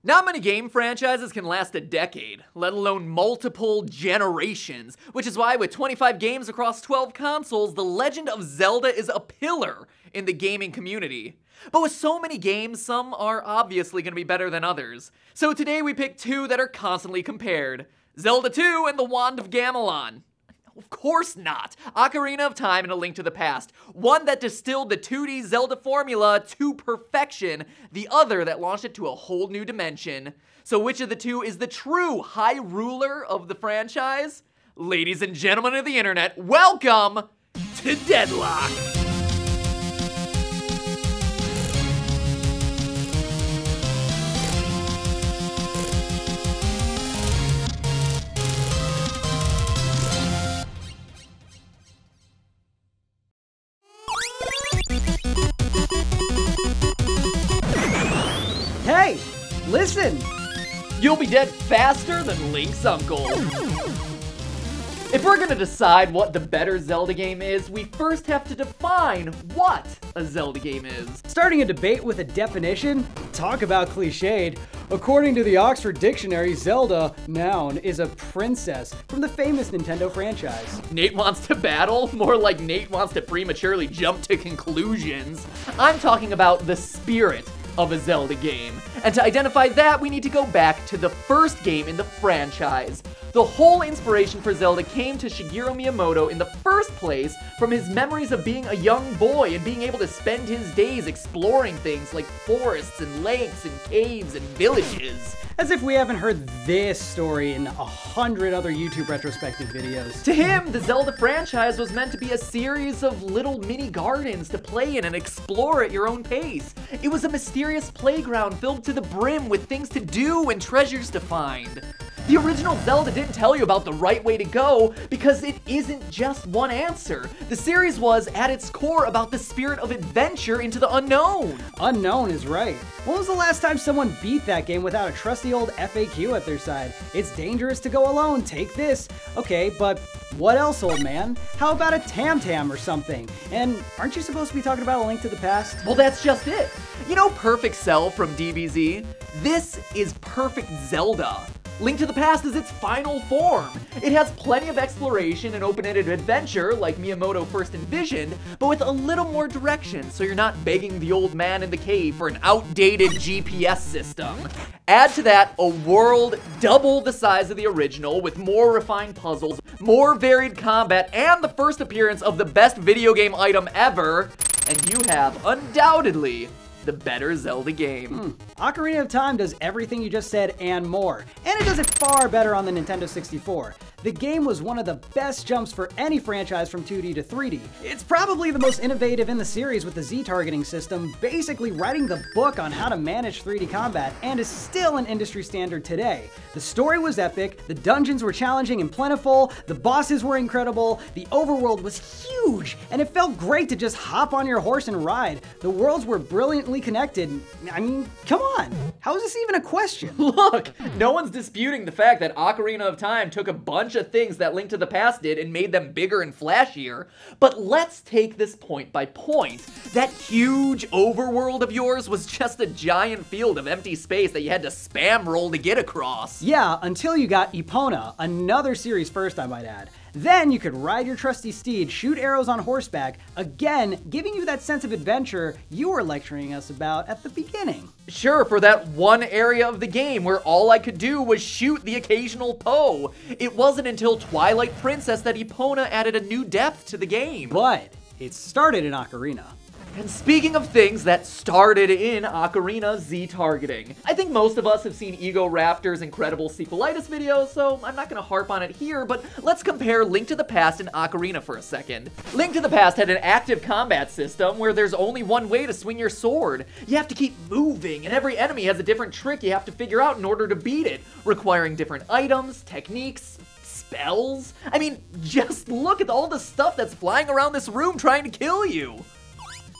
Not many game franchises can last a decade, let alone multiple generations, which is why with 25 games across 12 consoles, The Legend of Zelda is a pillar in the gaming community. But with so many games, some are obviously going to be better than others. So today we picked two that are constantly compared. Zelda 2 and The Wand of Gamelon. Of course not. Ocarina of Time and A Link to the Past. One that distilled the 2D Zelda formula to perfection, the other that launched it to a whole new dimension. So which of the two is the true high ruler of the franchise? Ladies and gentlemen of the internet, welcome to Deadlock! Hey, listen! You'll be dead faster than Link's uncle. If we're gonna decide what the better Zelda game is, we first have to define what a Zelda game is. Starting a debate with a definition? Talk about cliched. According to the Oxford Dictionary, Zelda, noun, is a princess from the famous Nintendo franchise. Nate wants to battle? More like Nate wants to prematurely jump to conclusions. I'm talking about the spirit of a Zelda game. And to identify that, we need to go back to the first game in the franchise. The whole inspiration for Zelda came to Shigeru Miyamoto in the first place from his memories of being a young boy and being able to spend his days exploring things like forests and lakes and caves and villages. As if we haven't heard this story in 100 other YouTube retrospective videos. To him, the Zelda franchise was meant to be a series of little mini gardens to play in and explore at your own pace. It was a mysterious playground filled to the brim with things to do and treasures to find. The original Zelda didn't tell you about the right way to go because it isn't just one answer. The series was, at its core, about the spirit of adventure into the unknown. Unknown is right. When was the last time someone beat that game without a trusty old FAQ at their side? It's dangerous to go alone, take this. Okay, but what else, old man? How about a Tam Tam or something? And aren't you supposed to be talking about A Link to the Past? Well, that's just it. You know Perfect Cell from DBZ? This is Perfect Zelda. Link to the Past is its final form. It has plenty of exploration and open-ended adventure like Miyamoto first envisioned, but with a little more direction so you're not begging the old man in the cave for an outdated GPS system. Add to that a world double the size of the original with more refined puzzles, more varied combat, and the first appearance of the best video game item ever, and you have undoubtedly the better Zelda game. Ocarina of Time does everything you just said and more, and it does it far better on the Nintendo 64. The game was one of the best jumps for any franchise from 2D to 3D. It's probably the most innovative in the series with the Z-targeting system, basically writing the book on how to manage 3D combat, and is still an industry standard today. The story was epic, the dungeons were challenging and plentiful, the bosses were incredible, the overworld was huge, and it felt great to just hop on your horse and ride. The worlds were brilliantly connected. I mean, come on. How is this even a question? Look, no one's disputing the fact that Ocarina of Time took a bunch of things that Link to the Past did and made them bigger and flashier, but let's take this point by point. That huge overworld of yours was just a giant field of empty space that you had to spam roll to get across. Yeah, until you got Epona, another series first I might add. Then you could ride your trusty steed, shoot arrows on horseback, again, giving you that sense of adventure you were lecturing us about at the beginning. Sure, for that one area of the game where all I could do was shoot the occasional Poe. It wasn't until Twilight Princess that Epona added a new depth to the game. But it started in Ocarina. And speaking of things that started in Ocarina, Z-targeting. I think most of us have seen Ego Raptor's incredible sequelitis videos, so I'm not gonna harp on it here, but let's compare Link to the Past and Ocarina for a second. Link to the Past had an active combat system where there's only one way to swing your sword. You have to keep moving, and every enemy has a different trick you have to figure out in order to beat it, requiring different items, techniques, spells. I mean, just look at all the stuff that's flying around this room trying to kill you.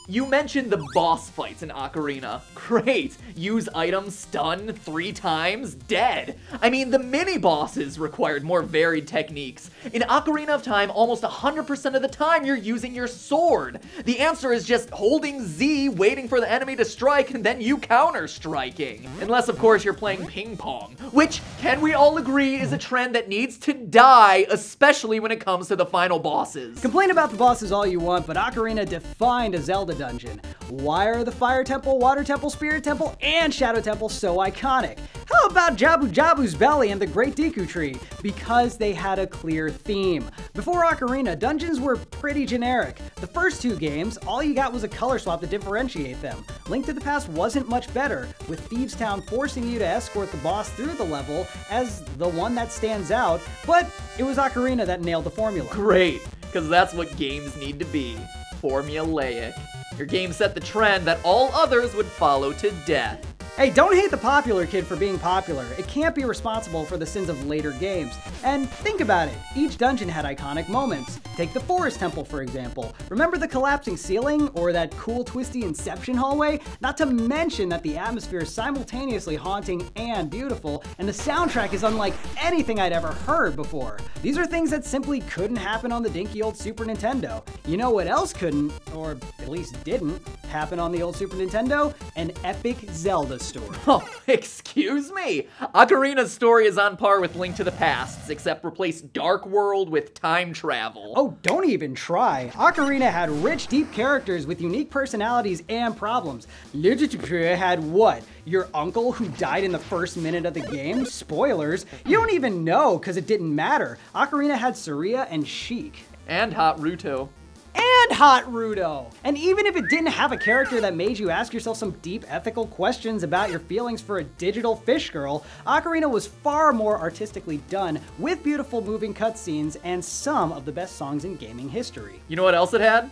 You mentioned the boss fights in Ocarina. Great! Use item, stun 3 times, dead. I mean, the mini-bosses required more varied techniques. In Ocarina of Time, almost 100% of the time you're using your sword. The answer is just holding Z, waiting for the enemy to strike, and then you counter-striking. Unless, of course, you're playing ping pong, which, can we all agree, is a trend that needs to die, especially when it comes to the final bosses. Complain about the bosses all you want, but Ocarina defined a Zelda dungeon. Why are the Fire Temple, Water Temple, Spirit Temple, and Shadow Temple so iconic? How about Jabu Jabu's belly and the Great Deku Tree? Because they had a clear theme. Before Ocarina, dungeons were pretty generic. The first 2 games, all you got was a color swap to differentiate them. Link to the Past wasn't much better, with Thieves Town forcing you to escort the boss through the level as the one that stands out, but it was Ocarina that nailed the formula. Great, because that's what games need to be. Formulaic. Your game set the trend that all others would follow to death. Hey, don't hate the popular kid for being popular. It can't be responsible for the sins of later games. And think about it, each dungeon had iconic moments. Take the Forest Temple, for example. Remember the collapsing ceiling, or that cool twisty Inception hallway? Not to mention that the atmosphere is simultaneously haunting and beautiful, and the soundtrack is unlike anything I'd ever heard before. These are things that simply couldn't happen on the dinky old Super Nintendo. You know what else couldn't, or at least didn't, happen on the old Super Nintendo? An epic Zelda story. Oh, excuse me? Ocarina's story is on par with Link to the Past's, except replace Dark World with time travel. Oh, don't even try. Ocarina had rich, deep characters with unique personalities and problems. Literature had what? Your uncle who died in the first minute of the game? Spoilers. You don't even know, because it didn't matter. Ocarina had Saria and Sheik. And Hot Ruto. And Hot Ruto! And even if it didn't have a character that made you ask yourself some deep ethical questions about your feelings for a digital fish girl, Ocarina was far more artistically done, with beautiful moving cutscenes and some of the best songs in gaming history. You know what else it had?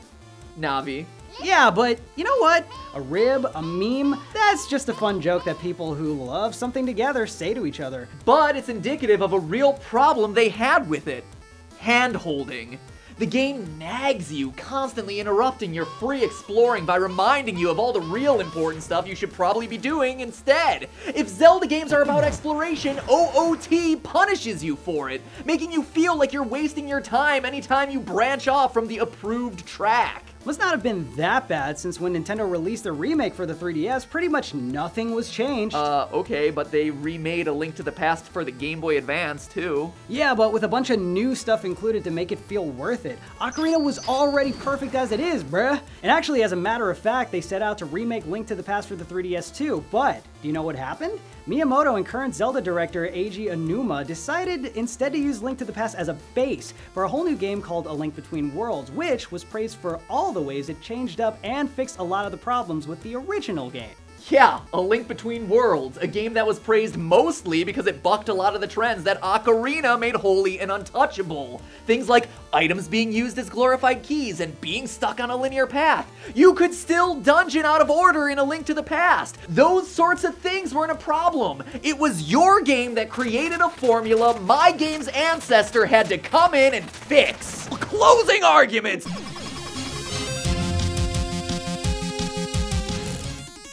Navi. Yeah, but you know what? A rib, a meme, that's just a fun joke that people who love something together say to each other. But it's indicative of a real problem they had with it. Hand-holding. The game nags you, constantly interrupting your free exploring by reminding you of all the real important stuff you should probably be doing instead. If Zelda games are about exploration, OOT punishes you for it, making you feel like you're wasting your time anytime you branch off from the approved track. Must not have been that bad, since when Nintendo released a remake for the 3DS, pretty much nothing was changed. Okay, but they remade A Link to the Past for the Game Boy Advance, too. Yeah, but with a bunch of new stuff included to make it feel worth it. Ocarina was already perfect as it is, bruh. And actually, as a matter of fact, they set out to remake Link to the Past for the 3DS too, but do you know what happened? Miyamoto and current Zelda director Eiji Aonuma decided instead to use Link to the Past as a base for a whole new game called A Link Between Worlds, which was praised for all the ways it changed up and fixed a lot of the problems with the original game. Yeah, A Link Between Worlds, a game that was praised mostly because it bucked a lot of the trends that Ocarina made holy and untouchable. Things like items being used as glorified keys and being stuck on a linear path. You could still dungeon out of order in A Link to the Past. Those sorts of things weren't a problem. It was your game that created a formula my game's ancestor had to come in and fix. Closing arguments!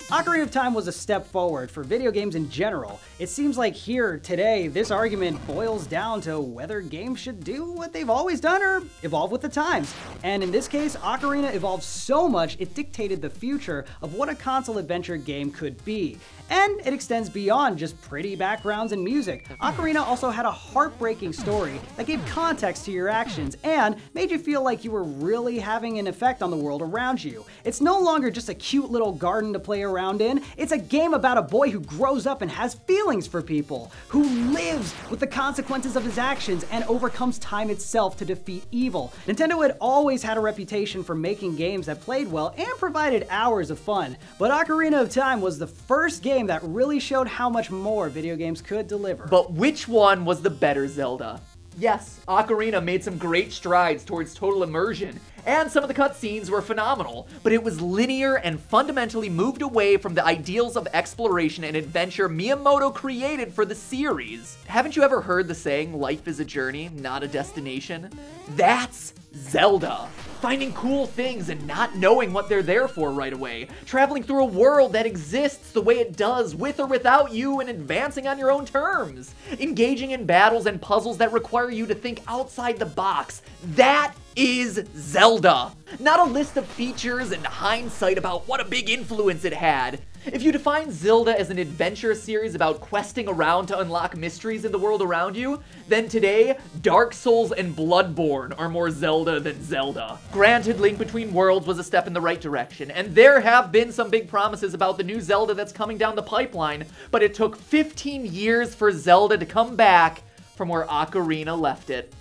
Ocarina of Time was a step forward for video games in general. It seems like here, today, this argument boils down to whether games should do what they've always done or evolve with the times. And in this case, Ocarina evolved so much it dictated the future of what a console adventure game could be. And it extends beyond just pretty backgrounds and music. Ocarina also had a heartbreaking story that gave context to your actions and made you feel like you were really having an effect on the world around you. It's no longer just a cute little garden to play around in. It's a game about a boy who grows up and has feelings for people, who lives with the consequences of his actions and overcomes time itself to defeat evil. Nintendo had always had a reputation for making games that played well and provided hours of fun, but Ocarina of Time was the first game that really showed how much more video games could deliver. But which one was the better Zelda? Yes, Ocarina made some great strides towards total immersion, and some of the cutscenes were phenomenal, but it was linear and fundamentally moved away from the ideals of exploration and adventure Miyamoto created for the series. Haven't you ever heard the saying, life is a journey, not a destination? That's Zelda. Finding cool things and not knowing what they're there for right away. Traveling through a world that exists the way it does, with or without you, and advancing on your own terms. Engaging in battles and puzzles that require you to think outside the box. That is Zelda. Not a list of features and hindsight about what a big influence it had. If you define Zelda as an adventure series about questing around to unlock mysteries in the world around you, then today, Dark Souls and Bloodborne are more Zelda than Zelda. Granted, Link Between Worlds was a step in the right direction, and there have been some big promises about the new Zelda that's coming down the pipeline, but it took 15 years for Zelda to come back from where Ocarina left it.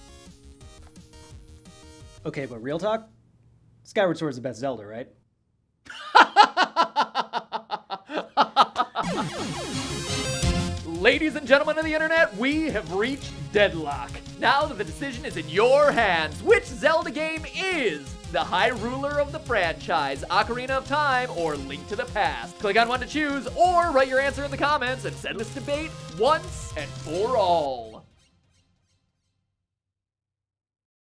Okay, but real talk? Skyward Sword's the best Zelda, right? Ladies and gentlemen of the internet, we have reached Deadlock. Now that the decision is in your hands, which Zelda game is the high ruler of the franchise, Ocarina of Time or Link to the Past? Click on one to choose, or write your answer in the comments and send this debate once and for all.